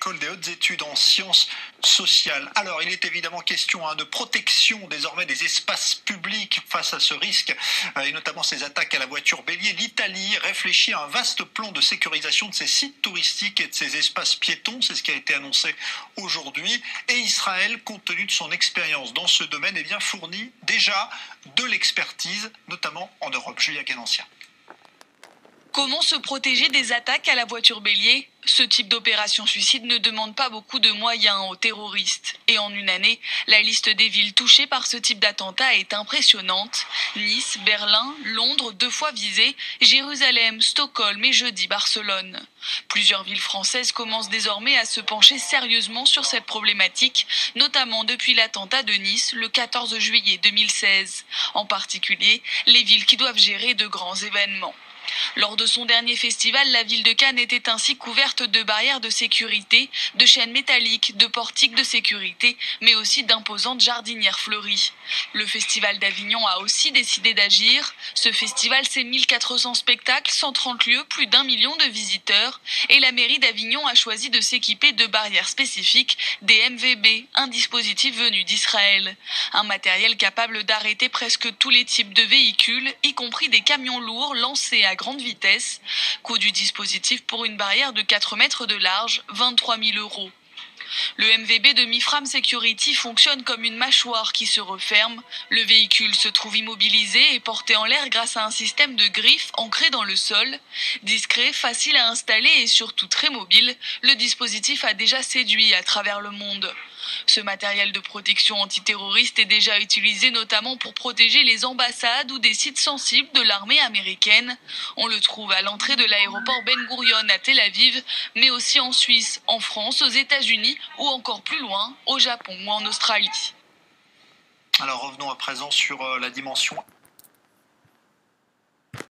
l'école des hautes études en sciences sociales. Alors, il est évidemment question de protection désormais des espaces publics face à ce risque, et notamment ces attaques à la voiture bélier. L'Italie réfléchit à un vaste plan de sécurisation de ses sites touristiques et de ses espaces piétons. C'est ce qui a été annoncé aujourd'hui. Et Israël, compte tenu de son expérience dans ce domaine, fournit déjà de l'expertise, notamment en Europe. Julia Ganancia. Comment se protéger des attaques à la voiture bélier? Ce type d'opération suicide ne demande pas beaucoup de moyens aux terroristes. Et en une année, la liste des villes touchées par ce type d'attentat est impressionnante. Nice, Berlin, Londres 2 fois visées, Jérusalem, Stockholm et jeudi Barcelone. Plusieurs villes françaises commencent désormais à se pencher sérieusement sur cette problématique, notamment depuis l'attentat de Nice le 14 juillet 2016. En particulier, les villes qui doivent gérer de grands événements. Lors de son dernier festival, la ville de Cannes était ainsi couverte de barrières de sécurité, de chaînes métalliques, de portiques de sécurité, mais aussi d'imposantes jardinières fleuries. Le festival d'Avignon a aussi décidé d'agir. Ce festival, c'est 1400 spectacles, 130 lieux, plus d'1 million de visiteurs. Et la mairie d'Avignon a choisi de s'équiper de barrières spécifiques, des MVB, un dispositif venu d'Israël. Un matériel capable d'arrêter presque tous les types de véhicules, y compris des camions lourds lancés à grande vitesse. Coût du dispositif pour une barrière de 4 mètres de large, 23 000 €. Le MVB de Mifram Security fonctionne comme une mâchoire qui se referme. Le véhicule se trouve immobilisé et porté en l'air grâce à un système de griffes ancré dans le sol. Discret, facile à installer et surtout très mobile, le dispositif a déjà séduit à travers le monde. Ce matériel de protection antiterroriste est déjà utilisé notamment pour protéger les ambassades ou des sites sensibles de l'armée américaine. On le trouve à l'entrée de l'aéroport Ben Gurion à Tel Aviv, mais aussi en Suisse, en France, aux États-Unis ou encore plus loin, au Japon ou en Australie. Alors revenons à présent sur la dimension